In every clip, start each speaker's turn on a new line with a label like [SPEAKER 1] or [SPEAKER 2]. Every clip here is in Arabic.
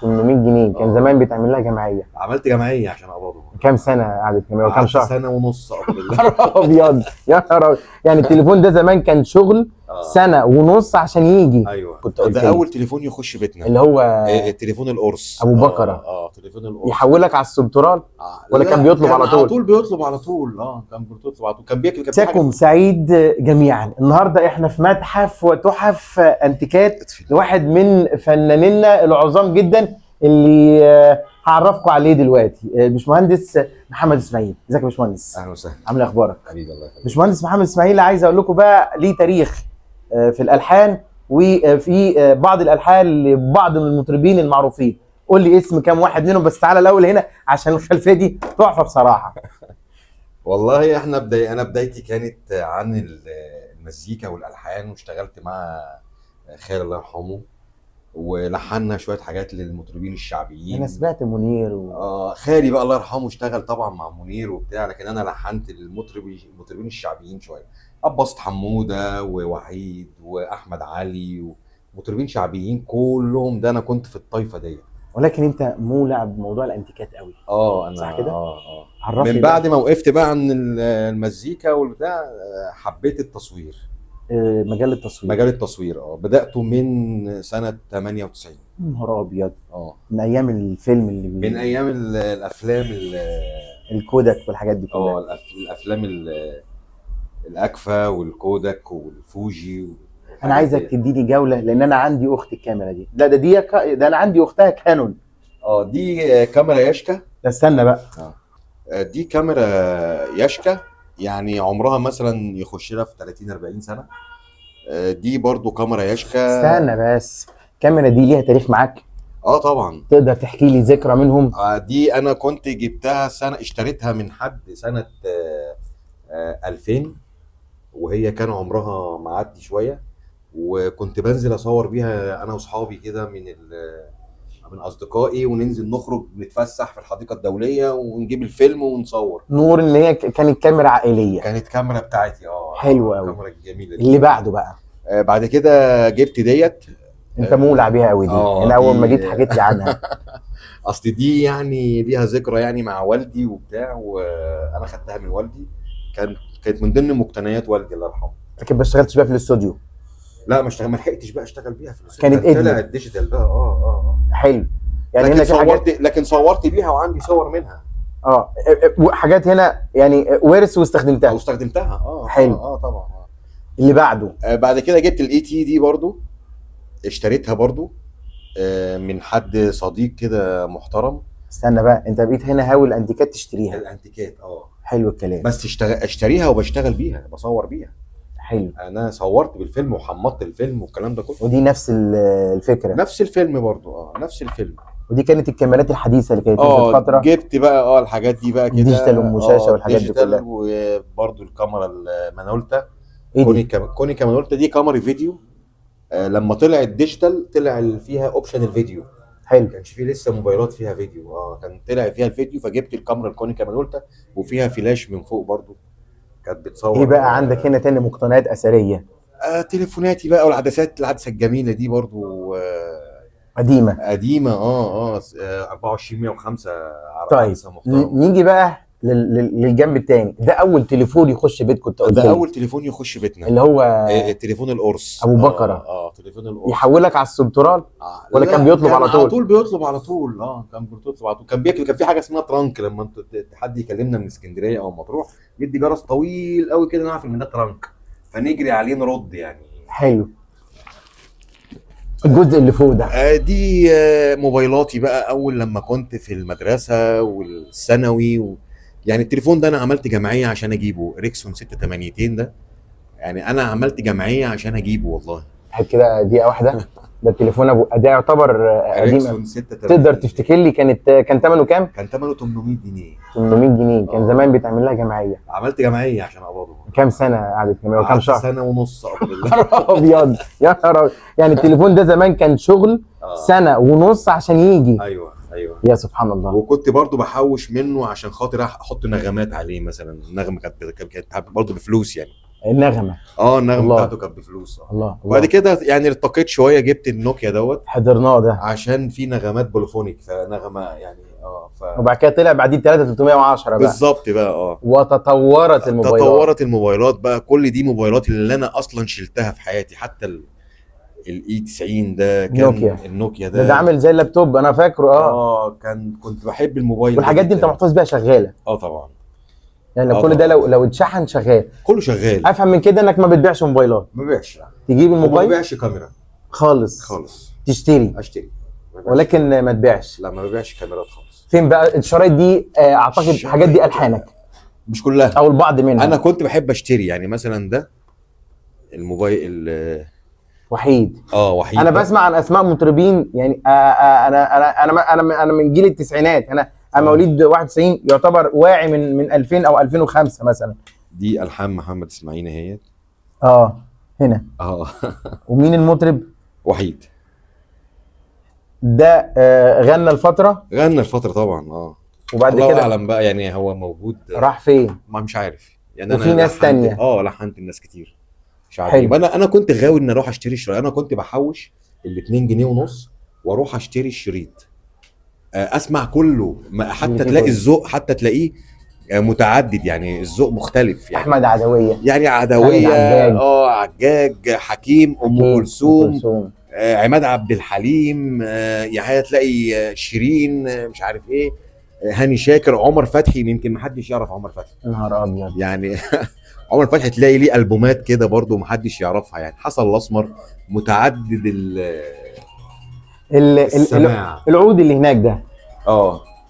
[SPEAKER 1] 800 جنيه كان زمان بيتعمل لها جمعيه.
[SPEAKER 2] عملت جمعيه عشان اقبضهم.
[SPEAKER 1] كام سنه قعدت جمعيه وكام شهر؟
[SPEAKER 2] سنه ونص قبل
[SPEAKER 1] يا نهار ابيض يا نهار أبيض. يعني التليفون ده زمان كان شغل سنه ونص عشان يجي.
[SPEAKER 2] ايوه
[SPEAKER 1] كنت
[SPEAKER 2] ده اول تليفون يخش بيتنا
[SPEAKER 1] اللي هو
[SPEAKER 2] تليفون القرص
[SPEAKER 1] ابو بكره.
[SPEAKER 2] تليفون القرص
[SPEAKER 1] يحولك على السنترال ولا كان بيطلب على طول؟
[SPEAKER 2] على طول بيطلب على طول. كان بيطلب على طول، كان بياكل.
[SPEAKER 1] مساكم سعيد جميعا. النهارده احنا في متحف وتحف انتيكات لواحد من فنانينا العظام جدا اللي هعرفكم عليه دلوقتي، باشمهندس محمد اسماعيل. ازيك يا باشمهندس؟
[SPEAKER 2] اهلا وسهلا.
[SPEAKER 1] عامل ايه اخبارك؟
[SPEAKER 2] حبيبي الله يخليك.
[SPEAKER 1] باشمهندس محمد اسماعيل عايز اقول لكم بقى ليه تاريخ في الالحان وفي بعض الالحان لبعض من المطربين المعروفين. قول لي اسم كام واحد منهم بس. تعالى الاول هنا عشان الخلفيه دي تحفه بصراحه.
[SPEAKER 2] والله احنا انا بدايتي كانت عن المزيكا والالحان، واشتغلت مع خالد الله يرحمه، ولحنا شويه حاجات للمطربين الشعبيين.
[SPEAKER 1] انا سمعت منير
[SPEAKER 2] خالي بقى الله يرحمه اشتغل طبعا مع منير وبتاع، لكن انا لحنت المطربين الشعبيين شويه. عباس حموده ووحيد واحمد علي ومطربين شعبيين كلهم، ده انا كنت في الطايفه دي.
[SPEAKER 1] ولكن انت مولع بموضوع الانتيكات قوي.
[SPEAKER 2] انا
[SPEAKER 1] صح كده؟
[SPEAKER 2] عرفني. من بعد ما وقفت بقى عن المزيكا والبتاع حبيت التصوير.
[SPEAKER 1] مجال التصوير
[SPEAKER 2] بدأته من سنة 98.
[SPEAKER 1] نهار ابيض. من ايام الفيلم
[SPEAKER 2] من ايام الافلام
[SPEAKER 1] الكودك والحاجات دي كلها.
[SPEAKER 2] الافلام الاكفا والكودك والفوجي
[SPEAKER 1] انا عايزك تديني جولة لان انا عندي اخت الكاميرا دي. ده انا عندي اختها كانون.
[SPEAKER 2] دي كاميرا ياشكا.
[SPEAKER 1] ده استنى بقى.
[SPEAKER 2] دي كاميرا ياشكا، يعني عمرها مثلا يخش لها في 30-40 سنه. دي برضو كاميرا ياشكا.
[SPEAKER 1] استنى بس، الكاميرا دي ليها تاريخ معاك؟
[SPEAKER 2] طبعا.
[SPEAKER 1] تقدر تحكي لي ذكرى منهم؟
[SPEAKER 2] دي انا كنت جبتها اشتريتها من حد سنه 2000، وهي كان عمرها معدي شويه، وكنت بنزل اصور بيها انا واصحابي كده من اصدقائي، وننزل نخرج نتفسح في الحديقه الدوليه ونجيب الفيلم ونصور.
[SPEAKER 1] نور ان هي كانت كاميرا عائليه.
[SPEAKER 2] كانت كاميرا بتاعتي.
[SPEAKER 1] حلوه قوي.
[SPEAKER 2] الكاميرا الجميله دي.
[SPEAKER 1] اللي بعده بقى
[SPEAKER 2] بعد كده جبت ديت.
[SPEAKER 1] انت مولع بيها قوي دي. انا اول ما جيت حكيت لي عنها.
[SPEAKER 2] اصل دي يعني ليها ذكرى يعني مع والدي وبتاع، وانا خدتها من والدي. كانت من ضمن مقتنيات والدي الله يرحمه.
[SPEAKER 1] لكن ما اشتغلتش بيها في الاستوديو؟
[SPEAKER 2] لا ما لحقتش بقى اشتغل بيها في الاستوديو.
[SPEAKER 1] كانت
[SPEAKER 2] طلع الديجيتال بقى.
[SPEAKER 1] حلو.
[SPEAKER 2] يعني لكن صورت بيها وعندي صور منها.
[SPEAKER 1] حاجات هنا يعني ورث واستخدمتها.
[SPEAKER 2] حلو. طبعا.
[SPEAKER 1] اللي بعده
[SPEAKER 2] بعد كده جبت الاي تي دي برضو، اشتريتها برضو من حد صديق كده محترم.
[SPEAKER 1] استنى بقى، انت بقيت هنا هاوي الانتيكات تشتريها؟
[SPEAKER 2] الانتيكات
[SPEAKER 1] حلو الكلام.
[SPEAKER 2] بس اشتريها وبشتغل بيها، بصور بيها.
[SPEAKER 1] حلو.
[SPEAKER 2] انا صورت بالفيلم وحمضت الفيلم والكلام ده كله.
[SPEAKER 1] ودي نفس الفكره؟
[SPEAKER 2] نفس الفيلم برضو. نفس الفيلم.
[SPEAKER 1] ودي كانت الكاميرات الحديثه اللي كانت نزلت فتره.
[SPEAKER 2] جبت بقى الحاجات دي بقى كده
[SPEAKER 1] ديجيتال ام شاشه والحاجات دي كلها.
[SPEAKER 2] وبرضو الكاميرا المانولتا. كونيكا مانولتا دي كاميرا فيديو. لما طلع الديجيتال طلع فيها اوبشن الفيديو.
[SPEAKER 1] حلو.
[SPEAKER 2] كانش فيه لسه موبايلات فيها فيديو. كان طلع فيها الفيديو، فجبت الكاميرا الكونيكا مانولتا وفيها فلاش من فوق برضو، كانت بتصور.
[SPEAKER 1] ايه بقى عندك هنا تاني مقتنيات اثريه؟
[SPEAKER 2] تليفوناتي بقى، والعدسات الجميله دي برضو
[SPEAKER 1] قديمه.
[SPEAKER 2] 24-105.
[SPEAKER 1] طيب نيجي بقى للجنب الثاني. ده اول تليفون يخش بيتكم انت قلت لي؟
[SPEAKER 2] ده اول تليفون يخش بيتنا،
[SPEAKER 1] اللي هو
[SPEAKER 2] تليفون القرص
[SPEAKER 1] ابو بكره.
[SPEAKER 2] تليفون القرص.
[SPEAKER 1] يحولك على السنترال ولا كان بيطلب على طول؟
[SPEAKER 2] على طول بيطلب على طول. كان بيطلب على طول. كان بياكل. كان في حاجه اسمها ترانك، لما حد يكلمنا من اسكندريه او مطروح يدي جرس طويل قوي كده نعرف ان ده ترانك، فنجري عليه نرد يعني.
[SPEAKER 1] حلو. الجزء اللي فوق ده
[SPEAKER 2] دي موبايلاتي بقى اول لما كنت في المدرسه والثانوي يعني التليفون ده انا عملت جمعيه عشان اجيبه. ريكسون 682 ده، يعني انا عملت جمعيه عشان اجيبه والله.
[SPEAKER 1] كده دقيقه واحده. ده التليفون ده يعتبر قديم. تقدر تفتكر لي كان ثمنه كام؟
[SPEAKER 2] كان ثمنه 800 جنيه.
[SPEAKER 1] 800 جنيه كان زمان بيتعمل لها جمعيه.
[SPEAKER 2] عملت جمعيه عشان اقبضهم.
[SPEAKER 1] كام سنه قعدت جمعيه وكام شهر؟
[SPEAKER 2] سنه ونص قبل الله.
[SPEAKER 1] يا نهار ابيض يا نهار. يعني التليفون ده زمان كان شغل سنه ونص عشان يجي.
[SPEAKER 2] ايوه.
[SPEAKER 1] يا سبحان الله.
[SPEAKER 2] وكنت برضو بحوش منه عشان خاطر احط نغمات عليه مثلا. النغمه كانت برضو بفلوس يعني.
[SPEAKER 1] النغمه.
[SPEAKER 2] النغمه
[SPEAKER 1] الله.
[SPEAKER 2] بتاعته كانت بفلوس.
[SPEAKER 1] الله
[SPEAKER 2] وبعد كده يعني ارتقيت شويه، جبت النوكيا دوت
[SPEAKER 1] حضرناه ده.
[SPEAKER 2] عشان في نغمات بوليفونيك، فنغمه يعني
[SPEAKER 1] وبعد كده طلع بعدين 3310 بقى
[SPEAKER 2] بالظبط بقى.
[SPEAKER 1] وتطورت الموبايلات.
[SPEAKER 2] تطورت الموبايلات بقى، كل دي موبايلات اللي انا اصلا شلتها في حياتي. حتى الاي 90 ده كان
[SPEAKER 1] نوكيا.
[SPEAKER 2] النوكيا
[SPEAKER 1] ده عامل زي اللابتوب انا فاكره.
[SPEAKER 2] كنت بحب الموبايل
[SPEAKER 1] والحاجات دي انت محتفظ بيها شغاله؟
[SPEAKER 2] طبعا.
[SPEAKER 1] يعني لو كل ده لو اتشحن شغال
[SPEAKER 2] كله شغال.
[SPEAKER 1] افهم من كده انك ما بتبيعش موبايلات.
[SPEAKER 2] ما ببيعش.
[SPEAKER 1] تجيب الموبايل
[SPEAKER 2] ما ببيعش كاميرا
[SPEAKER 1] خالص.
[SPEAKER 2] اشتري
[SPEAKER 1] ولكن ما تبيعش.
[SPEAKER 2] لا ما ببيعش كاميرات خالص.
[SPEAKER 1] فين بقى الشرايط دي؟ اعتقد الحاجات دي الحانك
[SPEAKER 2] مش كلها
[SPEAKER 1] او البعض منها.
[SPEAKER 2] انا كنت بحب اشتري، يعني مثلا ده الموبايل
[SPEAKER 1] وحيد.
[SPEAKER 2] وحيد.
[SPEAKER 1] انا بسمع عن اسماء مطربين يعني انا من جيل التسعينات. انا مواليد 91 يعتبر واعي من 2000 او 2005 مثلا.
[SPEAKER 2] دي الحان محمد اسماعيل اهي.
[SPEAKER 1] هنا. ومين المطرب؟
[SPEAKER 2] وحيد.
[SPEAKER 1] ده غنى الفتره
[SPEAKER 2] طبعا.
[SPEAKER 1] وبعد
[SPEAKER 2] الله
[SPEAKER 1] كده
[SPEAKER 2] اعلم بقى يعني هو موجود
[SPEAKER 1] راح فين؟
[SPEAKER 2] ما مش عارف يعني.
[SPEAKER 1] وفي ناس تانية
[SPEAKER 2] لحنت الناس كتير مش عارف. انا كنت غاوي ان اروح اشتري الشريط. انا كنت بحوش ال2 جنيه ونص واروح اشتري الشريط، اسمع كله، حتى تلاقي الذوق، حتى تلاقيه متعدد، يعني الذوق مختلف. يعني
[SPEAKER 1] احمد عدويه،
[SPEAKER 2] يعني عدويه، عجاج، حكيم، ام كلثوم، عماد عبد الحليم، يعني هتلاقي شيرين، مش عارف ايه، هاني شاكر، عمر فتحي. يمكن محدش يعرف عمر فتحي.
[SPEAKER 1] نهار ابيض
[SPEAKER 2] يعني عمر فتحي تلاقي ليه البومات كده برضو محدش يعرفها. يعني حسن الاسمر متعدد السماع.
[SPEAKER 1] العود اللي هناك ده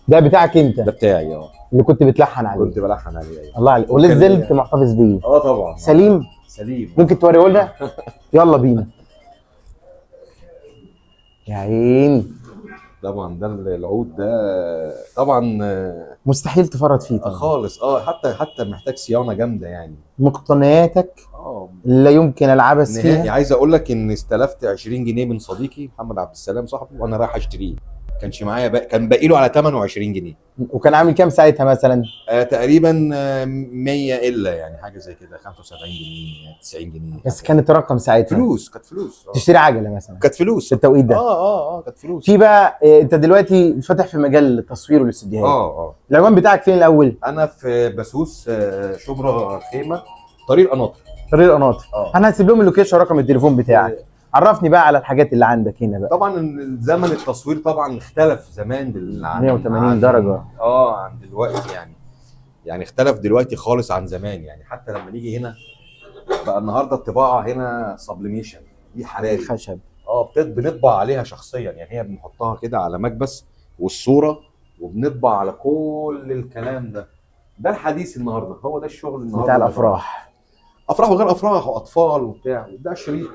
[SPEAKER 1] ده بتاعك انت؟
[SPEAKER 2] ده بتاعي
[SPEAKER 1] اللي كنت بتلحن عليه.
[SPEAKER 2] كنت بلحن عليه ايوه.
[SPEAKER 1] الله عليك. ولسه زلت محتفظ بيه؟
[SPEAKER 2] طبعا.
[SPEAKER 1] سليم. ممكن توريه لنا؟ يلا بينا. يا عين.
[SPEAKER 2] طبعا ده العود ده طبعا
[SPEAKER 1] مستحيل تفرط فيه طبعا.
[SPEAKER 2] خالص. حتى محتاج صيانه جامده يعني.
[SPEAKER 1] مقتنياتك لا يمكن العبث فيها.
[SPEAKER 2] عايز اقول لك ان استلفت 20 جنيه من صديقي محمد عبد السلام صاحبي وانا رايح اشتريه. كانش معايا كان باقي له على ثمنه 20 جنيه.
[SPEAKER 1] وكان عامل كام ساعتها مثلا؟
[SPEAKER 2] تقريبا 100 الا يعني حاجه زي كده، 75 جنيه 90 جنيه.
[SPEAKER 1] بس كانت رقم ساعتها
[SPEAKER 2] كانت فلوس.
[SPEAKER 1] تشتري عجله مثلا
[SPEAKER 2] كانت فلوس
[SPEAKER 1] في التوقيت ده.
[SPEAKER 2] كانت فلوس.
[SPEAKER 1] في بقى انت دلوقتي فاتح في مجال التصوير والاستديوهات. العنوان بتاعك فين الاول؟
[SPEAKER 2] انا في بسوس، شبرا خيمه، طريق القناطر.
[SPEAKER 1] انا هسيب لهم اللوكيشن رقم التليفون بتاعك. عرفني بقى على الحاجات اللي عندك هنا بقى.
[SPEAKER 2] طبعا زمن التصوير طبعا اختلف زمان
[SPEAKER 1] 180 درجه
[SPEAKER 2] عن دلوقتي يعني اختلف دلوقتي خالص عن زمان. يعني حتى لما نيجي هنا بقى النهارده الطباعه هنا سبليميشن، دي حراري
[SPEAKER 1] خشب.
[SPEAKER 2] بنطبع عليها شخصيا، يعني هي بنحطها كده على مكبس والصوره وبنطبع على كل الكلام ده الحديث النهارده. هو ده الشغل النهارده
[SPEAKER 1] بتاع الافراح
[SPEAKER 2] وغير افراح واطفال وبتاع. ده شريط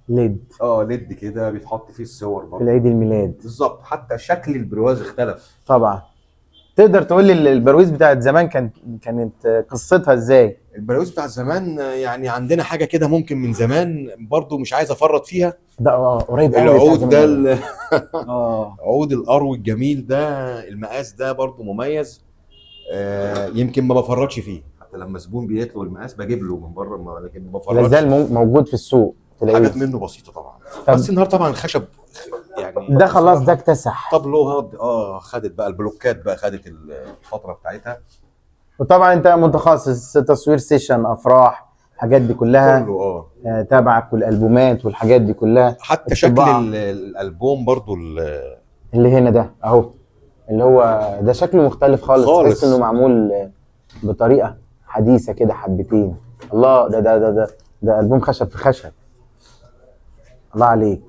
[SPEAKER 1] ليد
[SPEAKER 2] ليد كده بيتحط فيه الصور برضه
[SPEAKER 1] في العيد الميلاد
[SPEAKER 2] بالظبط. حتى شكل البرواز اختلف
[SPEAKER 1] طبعا. تقدر تقول لي البرواز بتاعت زمان كانت قصتها ازاي؟
[SPEAKER 2] البرواز بتاع زمان يعني عندنا حاجه كده ممكن من زمان برضو مش عايز افرط فيها.
[SPEAKER 1] ده قريب قوي
[SPEAKER 2] العود ده عود القرو الجميل ده، المقاس ده برضو مميز. يمكن ما بفرطش فيه، حتى لما زبون بيطلب المقاس بجيب له من بره، لكن ما بفرطش.
[SPEAKER 1] لا زال موجود في السوق
[SPEAKER 2] حاجات منه بسيطه طبعا. بس النهارده طبعا الخشب يعني
[SPEAKER 1] ده خلاص ده اكتسح.
[SPEAKER 2] طب خدت بقى البلوكات بقى، خدت الفتره بتاعتها.
[SPEAKER 1] وطبعا انت متخصص تصوير سيشن، افراح، الحاجات دي كلها
[SPEAKER 2] كله
[SPEAKER 1] تابعك، والالبومات والحاجات دي كلها.
[SPEAKER 2] حتى شكل الالبوم برضو
[SPEAKER 1] اللي هنا ده اهو، اللي هو ده شكله مختلف خالص. تحس انه معمول بطريقه حديثه كده حبتين. الله. ده البوم خشب في خشب. الله عليك.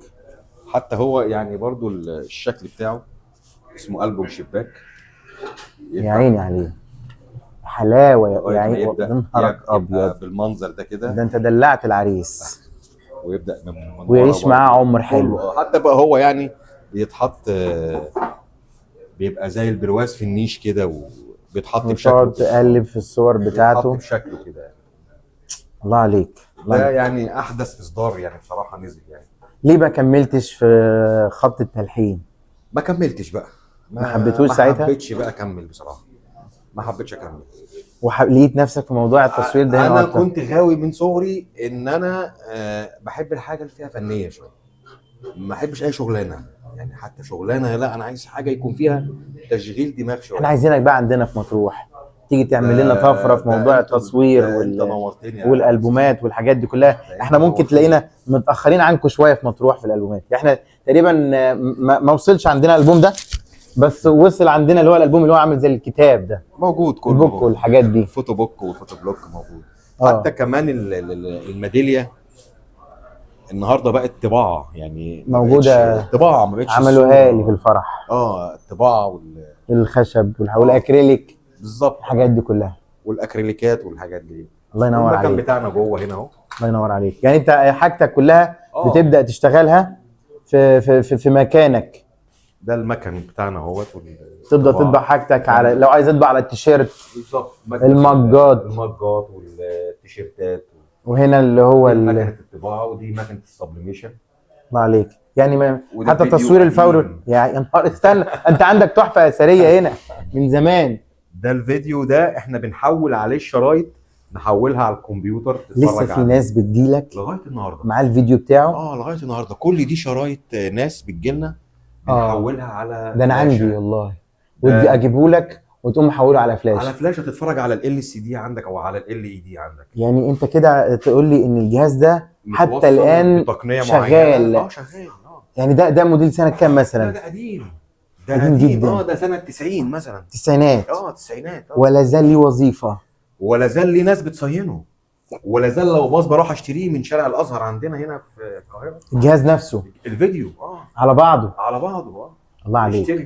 [SPEAKER 2] حتى هو يعني برضو الشكل بتاعه اسمه ألبوم شباك.
[SPEAKER 1] يا عيني عليه حلاوه يا عيني.
[SPEAKER 2] يبدأ بالمنظر ده كده.
[SPEAKER 1] ده انت دلعت العريس.
[SPEAKER 2] ويبدأ
[SPEAKER 1] ويعيش معاه عمر حلو.
[SPEAKER 2] حتى بقى هو يعني بيتحط، بيبقى زي البرواز في النيش كده، وبيتحط بشكله.
[SPEAKER 1] وتقعد تقلب في الصور بتاعته
[SPEAKER 2] بشكله كده.
[SPEAKER 1] الله عليك.
[SPEAKER 2] ده يعني احدث اصدار يعني بصراحه نزل. يعني
[SPEAKER 1] ليه ما كملتش في خط التلحين؟
[SPEAKER 2] ما كملتش بقى،
[SPEAKER 1] ما حبيتهوش ساعتها.
[SPEAKER 2] ما حبيتش بقى اكمل بصراحه، ما حبيتش اكمل.
[SPEAKER 1] لقيت نفسك في موضوع التصوير ده هنا
[SPEAKER 2] انا
[SPEAKER 1] أكتر؟
[SPEAKER 2] كنت غاوي من صغري ان انا بحب الحاجه اللي فيها فنيه شويه، ما احبش اي شغلانه، يعني حتى شغلانه لا، انا عايز حاجه يكون فيها تشغيل دماغ شويه.
[SPEAKER 1] احنا عايزينك بقى عندنا في مطروح تيجي تعمل لنا طفره في موضوع التصوير
[SPEAKER 2] انت نورتني
[SPEAKER 1] والالبومات والحاجات دي كلها. احنا ممكن تلاقينا متاخرين عنكم شويه في مطروح في الالبومات، احنا تقريبا ما وصلش عندنا الالبوم ده، بس وصل عندنا اللي هو الالبوم اللي هو عامل زي الكتاب ده
[SPEAKER 2] موجود، كله
[SPEAKER 1] البوك والحاجات دي،
[SPEAKER 2] الفوتو بوك والفوتو بلوك موجود.
[SPEAKER 1] آه.
[SPEAKER 2] حتى كمان الميداليه النهارده بقت طباعه، يعني
[SPEAKER 1] موجوده
[SPEAKER 2] طباعه، ما بقتش
[SPEAKER 1] عملوها لي في الفرح،
[SPEAKER 2] الطباعه
[SPEAKER 1] الخشب والاكريليك
[SPEAKER 2] بالظبط،
[SPEAKER 1] الحاجات دي كلها،
[SPEAKER 2] والاكريليكات والحاجات دي.
[SPEAKER 1] الله ينور عليك.
[SPEAKER 2] المكان بتاعنا جوه هنا اهو.
[SPEAKER 1] الله ينور عليك. يعني انت حاجتك كلها بتبدا تشتغلها في مكانك
[SPEAKER 2] ده المكان بتاعنا اهوت،
[SPEAKER 1] تبدا تطبع حاجتك على، لو عايز تطبع على التيشيرت
[SPEAKER 2] بالظبط،
[SPEAKER 1] المجات
[SPEAKER 2] والتيشيرتات،
[SPEAKER 1] وهنا اللي هو
[SPEAKER 2] مكنه الطباعه، ودي مكنه السبليميشن.
[SPEAKER 1] الله عليك. يعني ما حتى
[SPEAKER 2] فيديو
[SPEAKER 1] تصوير الفوري
[SPEAKER 2] قديم.
[SPEAKER 1] يا نهار استنى، انت عندك تحفه اثريه هنا من زمان.
[SPEAKER 2] ده الفيديو ده احنا بنحول عليه الشرايط، نحولها على الكمبيوتر تتفرج
[SPEAKER 1] لسه في
[SPEAKER 2] عليه.
[SPEAKER 1] ناس
[SPEAKER 2] لغايه
[SPEAKER 1] بتجيلك
[SPEAKER 2] النهارده
[SPEAKER 1] مع الفيديو بتاعه؟
[SPEAKER 2] لغايه النهارده كل دي شرايط ناس بتجيلنا بنحولها على
[SPEAKER 1] ده انا
[SPEAKER 2] فلاشة.
[SPEAKER 1] عندي والله، ودي اجيبه لك وتقوم محوله على فلاش،
[SPEAKER 2] على فلاشه تتفرج على ال سي دي عندك او على ال اي دي عندك.
[SPEAKER 1] يعني انت كده تقول لي ان الجهاز ده حتى
[SPEAKER 2] متوصل
[SPEAKER 1] الان
[SPEAKER 2] بتقنية
[SPEAKER 1] شغال؟
[SPEAKER 2] معينة. شغال.
[SPEAKER 1] يعني ده موديل سنه كام مثلا؟
[SPEAKER 2] ده قديم،
[SPEAKER 1] قديم جدا.
[SPEAKER 2] ده سنه 90 مثلا،
[SPEAKER 1] التسعينات.
[SPEAKER 2] التسعينات.
[SPEAKER 1] ولا زال ليه وظيفه،
[SPEAKER 2] ولا زال ليه ناس بتصينه، ولا زال لو باظ بروح اشتريه من شارع الازهر عندنا هنا في القاهره.
[SPEAKER 1] الجهاز نفسه
[SPEAKER 2] الفيديو
[SPEAKER 1] على بعضه. الله عليك.
[SPEAKER 2] اشتري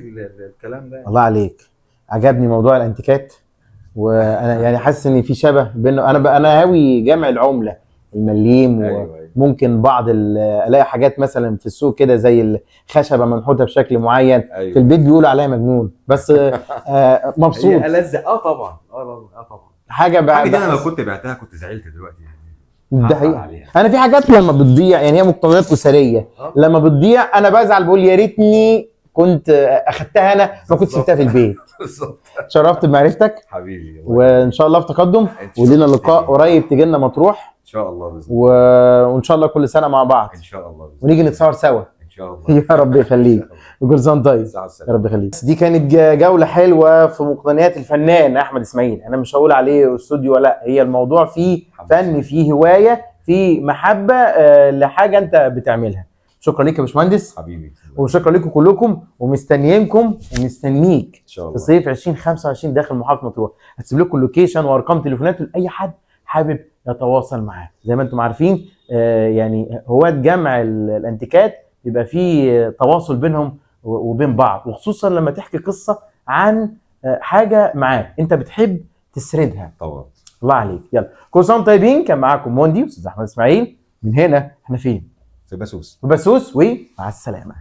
[SPEAKER 2] الكلام ده.
[SPEAKER 1] الله عليك. عجبني موضوع الانتيكات، وانا يعني حاسس ان في شبه بينه. انا هاوي جمع العمله المليم،
[SPEAKER 2] أيوة.
[SPEAKER 1] وممكن بعض الاقي حاجات مثلا في السوق كده زي الخشبه منحوته بشكل معين.
[SPEAKER 2] أيوة.
[SPEAKER 1] في البيت بيقولوا عليا مجنون، بس مبسوط.
[SPEAKER 2] هي ألذ طبعا. طبعا
[SPEAKER 1] حاجه بقى
[SPEAKER 2] دي انا لو كنت بعتها كنت زعلت دلوقتي يعني.
[SPEAKER 1] ده حقيقي. انا في حاجات لما بتضيع، يعني هي مقتنيات اسريه، لما بتضيع انا بزعل، بقول يا ريتني كنت اخدتها انا، ما كنتش سبتها في البيت.
[SPEAKER 2] بالظبط.
[SPEAKER 1] شرفت بمعرفتك
[SPEAKER 2] حبيبي،
[SPEAKER 1] وان شاء الله في تقدم، ولينا لقاء قريب تيجي لنا مطروح
[SPEAKER 2] ان شاء الله باذن
[SPEAKER 1] الله، وان شاء الله كل سنه مع بعض
[SPEAKER 2] ان شاء الله بإذن
[SPEAKER 1] ونيجي نتصور سوا
[SPEAKER 2] ان شاء الله.
[SPEAKER 1] يا رب يخليك وكل سنه وأنت طيب. يا رب يخليك. دي كانت جوله حلوه في مقتنيات الفنان احمد اسماعيل. انا مش هقول عليه استوديو، لا، هي الموضوع فيه فن، فيه هوايه، فيه محبه لحاجه انت بتعملها. شكرا ليك يا باشمهندس
[SPEAKER 2] حبيبي،
[SPEAKER 1] وشكرا لكم كلكم، ومستنيينكم ومستنيك
[SPEAKER 2] ان شاء
[SPEAKER 1] في
[SPEAKER 2] الله
[SPEAKER 1] صيف 2025 داخل محافظه مطروح. هسيب لكم اللوكيشن وارقام تليفونات لاي حد حابب يتواصل معاه. زي ما انتم عارفين يعني هواة جمع الانتيكات بيبقى فيه تواصل بينهم وبين بعض، وخصوصا لما تحكي قصه عن حاجه معاه انت بتحب تسردها.
[SPEAKER 2] طبعا.
[SPEAKER 1] الله عليك. يلا كل سنه وانتم طيبين. كان معاكم موندي استاذ احمد اسماعيل. من هنا احنا فين؟
[SPEAKER 2] في بسوس.
[SPEAKER 1] في بسوس، ومع السلامه.